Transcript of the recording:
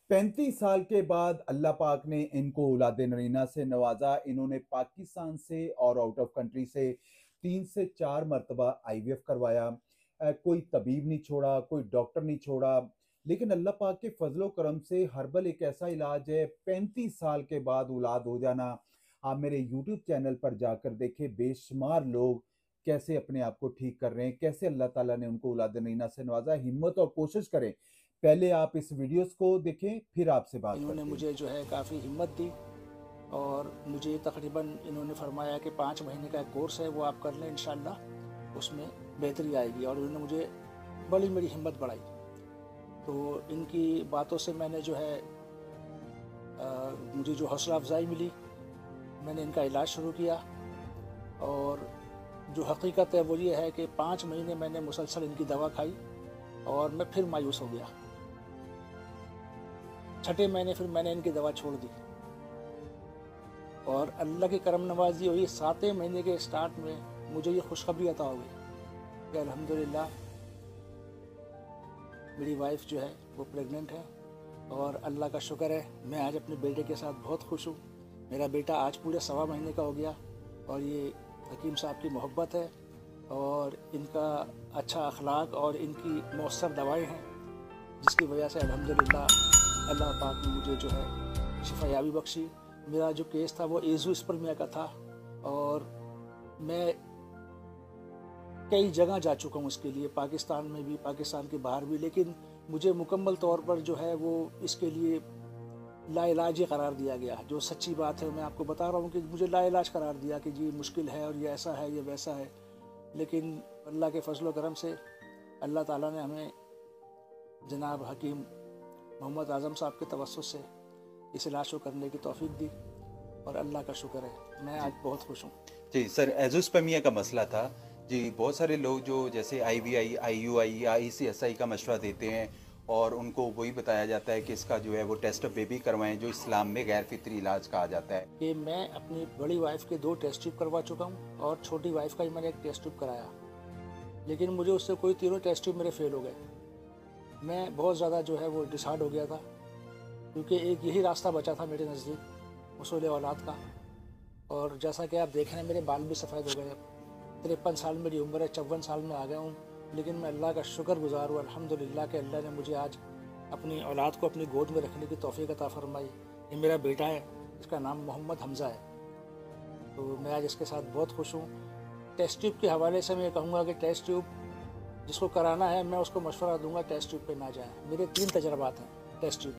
35 साल के बाद अल्लाह पाक ने इनको औलाद नरीना से नवाजा। इन्होंने पाकिस्तान से और आउट ऑफ कंट्री से 3 से 4 मरतबा आईवीएफ करवाया। कोई तबीब नहीं छोड़ा, कोई डॉक्टर नहीं छोड़ा, लेकिन अल्लाह पाक के फजलो करम से हर्बल एक ऐसा इलाज है, 35 साल के बाद औलाद हो जाना। आप मेरे यूट्यूब चैनल पर जाकर देखें, बेशुमार लोग कैसे अपने आप को ठीक कर रहे हैं, कैसे अल्लाह ताला ने उनको औलाद नरीना से नवाजा। हिम्मत और कोशिश करें। पहले आप इस वीडियोस को देखें, फिर आपसे बात इन्होंने करते हैं। मुझे जो है काफ़ी हिम्मत दी और मुझे तकरीबन इन्होंने फरमाया कि 5 महीने का एक कोर्स है वो आप कर लें, इंशाल्लाह उसमें बेहतरी आएगी। और इन्होंने मुझे बड़ी मेरी हिम्मत बढ़ाई। तो इनकी बातों से मैंने जो है मुझे जो हौसला अफजाई मिली, मैंने इनका इलाज शुरू किया। और जो हकीकत है वो ये है कि 5 महीने मैंने मुसलसल इनकी दवा खाई और मैं फिर मायूस हो गया। छठे महीने फिर मैंने इनकी दवा छोड़ दी और अल्लाह की करम नवाजी हुई। 7वें महीने के स्टार्ट में मुझे ये खुशखबरी अता हो गई कि अल्हम्दुलिल्लाह मेरी वाइफ जो है वो प्रेग्नेंट है। और अल्लाह का शुक्र है, मैं आज अपने बेटे के साथ बहुत खुश हूँ। मेरा बेटा आज पूरे 1.25 महीने का हो गया और ये हकीम साहब की मोहब्बत है और इनका अच्छा अखलाक और इनकी मौसर दवाएं हैं, जिसकी वजह से अल्हम्दुलिल्लाह अल्लाह पाक ने मुझे जो है शिफायाबी बख्शी। मेरा जो केस था वो एज़ोस्पर्मिया का था और मैं कई जगह जा चुका हूँ इसके लिए, पाकिस्तान में भी, पाकिस्तान के बाहर भी, लेकिन मुझे मुकम्मल तौर पर जो है वो इसके लिए लाइलाज ही करार दिया गया। जो सच्ची बात है मैं आपको बता रहा हूँ कि मुझे लाइलाज करार दिया कि जी मुश्किल है और ये ऐसा है, ये वैसा है। लेकिन अल्लाह के फजल करम से अल्लाह ताला ने हमें जनाब हकीम मोहम्मद आज़म साहब के तवस्सुत से इस इलाज को करने की तौफीक दी और अल्लाह का शुक्र है, मैं आज बहुत खुश हूँ। जी सर, एजोस्पर्मिया का मसला था जी। बहुत सारे लोग जो जैसे आईवीआई, आईयूआई या आईसीएसआई का मशवरा देते हैं और उनको वही बताया जाता है कि इसका जो है वो टेस्ट ऑफ बेबी करवाएं, जो इस्लाम में गैर फितरी इलाज कहा जाता है। कि मैं अपनी बड़ी वाइफ के 2 टेस्ट ट्यूब करवा चुका हूँ और छोटी वाइफ का ही मैंने एक टेस्ट ट्यूब कराया, लेकिन मुझे उससे कोई तीनों टेस्ट ट्यूब मेरे फेल हो गए। मैं बहुत ज़्यादा जो है वो डिसहार्ड हो गया था, क्योंकि एक यही रास्ता बचा था मेरे नज़दीक उसूल औलाद का। और जैसा कि आप देख रहे हैं मेरे बाल भी सफ़ेद हो गए। 53 साल मेरी उम्र है, 54 साल में आ गया हूँ, लेकिन मैं अल्लाह का शुक्रगुजार हूँ अल्हम्दुलिल्लाह कि अल्लाह ने मुझे आज अपनी औलाद को अपनी गोद में रखने की तौफीक अता फरमाई। ये मेरा बेटा है, इसका नाम मोहम्मद हमज़ा है। तो मैं आज इसके साथ बहुत खुश हूँ। टेस्ट ट्यूब के हवाले से मैं कहूँगा कि टेस्ट ट्यूब जिसको कराना है मैं उसको मशवरा दूंगा टेस्ट ट्यूब पे ना जाए। मेरे 3 तजर्बात हैं टेस्ट ट्यूब